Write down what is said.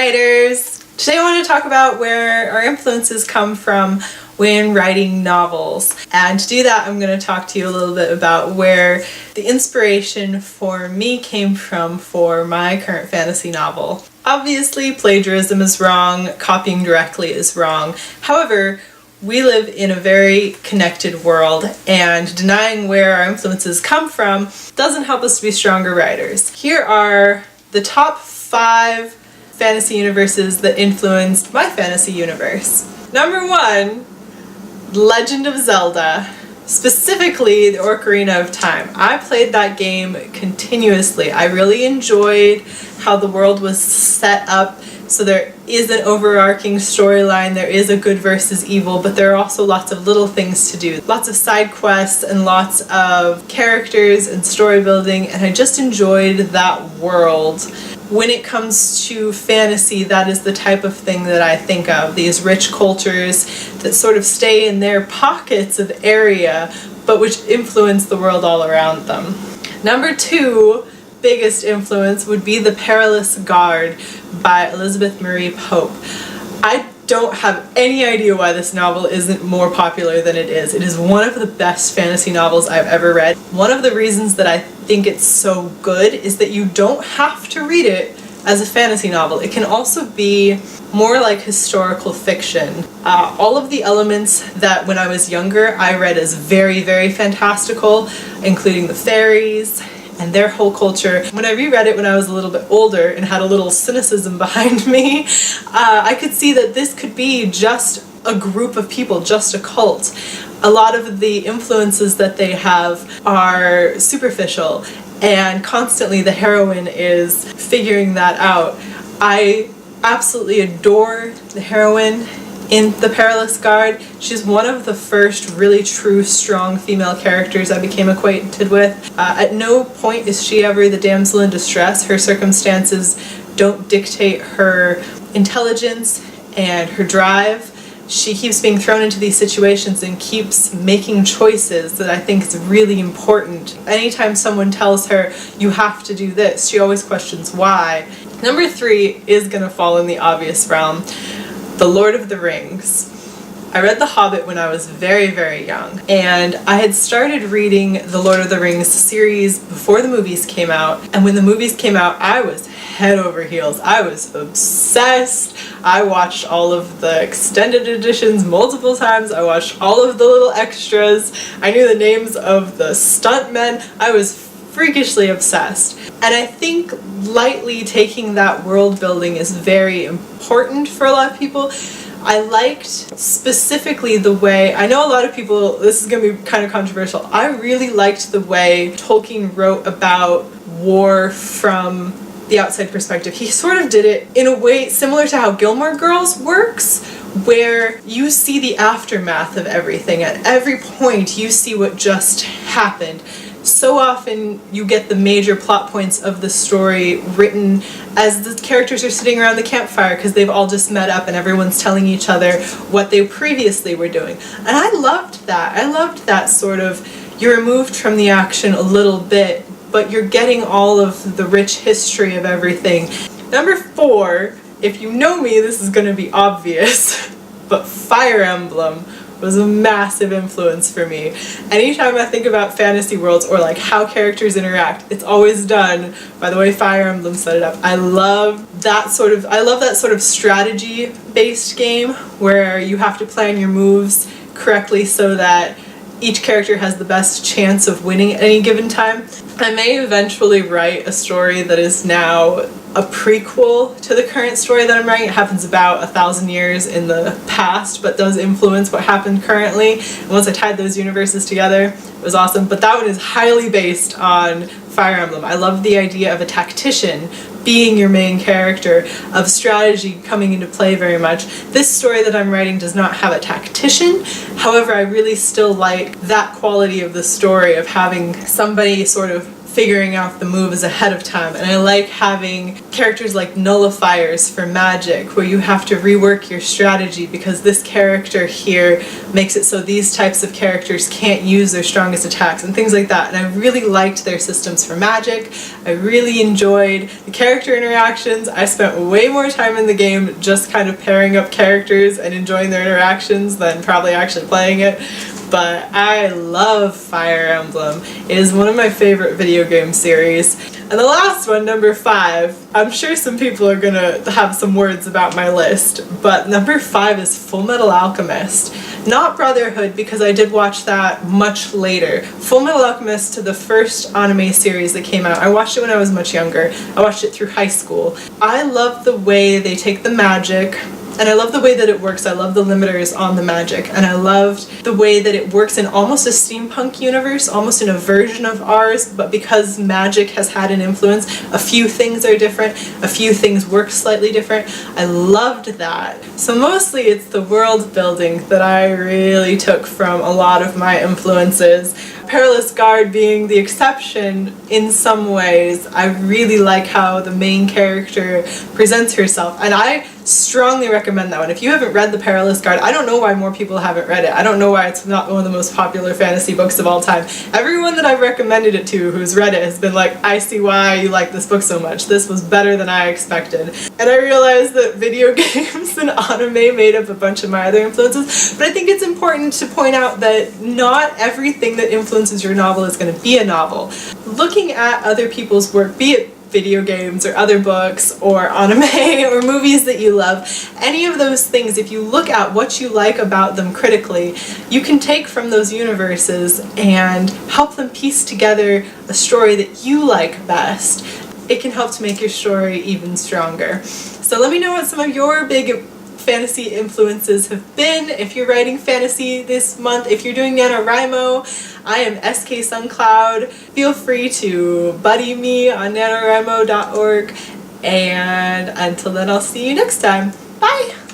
writers! Today I want to talk about where our influences come from when writing novels. And to do that, I'm going to talk to you a little bit about where the inspiration for me came from for my current fantasy novel. Obviously, plagiarism is wrong, copying directly is wrong. However, we live in a very connected world, and denying where our influences come from doesn't help us to be stronger writers. Here are the top 5 fantasy universes that influenced my fantasy universe. Number 1, Legend of Zelda, specifically the Ocarina of Time. I played that game continuously. I really enjoyed how the world was set up, so there is an overarching storyline, there is a good versus evil, but there are also lots of little things to do. Lots of side quests and lots of characters and story building, and I just enjoyed that world. When it comes to fantasy, that is the type of thing that I think of. These rich cultures that sort of stay in their pockets of area, but which influence the world all around them. Number 2 biggest influence would be The Perilous Guard by Elizabeth Marie Pope. I don't have any idea why this novel isn't more popular than it is. It is one of the best fantasy novels I've ever read. One of the reasons that I think it's so good is that you don't have to read it as a fantasy novel. It can also be more like historical fiction. All of the elements that when I was younger I read as very, very fantastical, including the fairies and their whole culture. When I reread it when I was a little bit older and had a little cynicism behind me, I could see that this could be just a group of people, just a cult. A lot of the influences that they have are superficial, and constantly the heroine is figuring that out. I absolutely adore the heroine in The Perilous Guard. She's one of the first really true, strong female characters I became acquainted with. At no point is she ever the damsel in distress. Her circumstances don't dictate her intelligence and her drive. She keeps being thrown into these situations and keeps making choices that I think is really important. Anytime someone tells her, you have to do this, she always questions why. Number 3 is gonna fall in the obvious realm. The Lord of the Rings. I read The Hobbit when I was very, very young, and I had started reading the Lord of the Rings series before the movies came out, and when the movies came out, I was head over heels. I was obsessed. I watched all of the extended editions multiple times. I watched all of the little extras. I knew the names of the stuntmen. I was freakishly obsessed. And I think lightly taking that world building is very important for a lot of people. I liked specifically the way, I know a lot of people, this is going to be kind of controversial, I really liked the way Tolkien wrote about war from the outside perspective. He sort of did it in a way similar to how Gilmore Girls works, where you see the aftermath of everything. At every point you see what just happened. So often you get the major plot points of the story written as the characters are sitting around the campfire because they've all just met up and everyone's telling each other what they previously were doing. And I loved that. I loved that sort of, you're removed from the action a little bit, but you're getting all of the rich history of everything. Number 4, if you know me, this is going to be obvious, but Fire Emblem was a massive influence for me. Anytime I think about fantasy worlds or like how characters interact, it's always done by the way Fire Emblem set it up. I love that sort of strategy-based game where you have to plan your moves correctly so that each character has the best chance of winning at any given time. I may eventually write a story that is now a prequel to the current story that I'm writing. It happens about 1,000 years in the past, but does influence what happened currently. And once I tied those universes together, it was awesome. But that one is highly based on Fire Emblem. I love the idea of a tactician being your main character, of strategy coming into play very much. This story that I'm writing does not have a tactician. However, I really still like that quality of the story of having somebody sort of figuring out the moves ahead of time, and I like having characters like nullifiers for magic, where you have to rework your strategy because this character here makes it so these types of characters can't use their strongest attacks and things like that. And I really liked their systems for magic. I really enjoyed the character interactions. I spent way more time in the game just kind of pairing up characters and enjoying their interactions than probably actually playing it. But I love Fire Emblem. It is one of my favorite video game series. And the last one, number 5, I'm sure some people are gonna have some words about my list, but number 5 is Full Metal Alchemist. Not Brotherhood, because I did watch that much later. Full Metal Alchemist, the first anime series that came out. I watched it when I was much younger. I watched it through high school. I love the way they take the magic, and I love the way that it works. I love the limiters on the magic, and I loved the way that it works in almost a steampunk universe, almost in a version of ours, but because magic has had an influence, a few things are different, a few things work slightly different. I loved that. So mostly it's the world building that I really took from a lot of my influences. Perilous Guard being the exception in some ways. I really like how the main character presents herself, and I strongly recommend that one. If you haven't read The Perilous Guard, I don't know why more people haven't read it. I don't know why it's not one of the most popular fantasy books of all time. Everyone that I've recommended it to who's read it has been like, I see why you like this book so much. This was better than I expected. And I realized that video games and anime made up a bunch of my other influences, but I think it's important to point out that not everything that influences your novel is going to be a novel. Looking at other people's work, be it video games or other books or anime or movies that you love, any of those things, if you look at what you like about them critically, you can take from those universes and help them piece together a story that you like best. It can help to make your story even stronger. So let me know what some of your big fantasy influences have been. If you're writing fantasy this month, if you're doing NaNoWriMo, I am SK Suncloud. Feel free to buddy me on nanowrimo.org, and until then, I'll see you next time. Bye!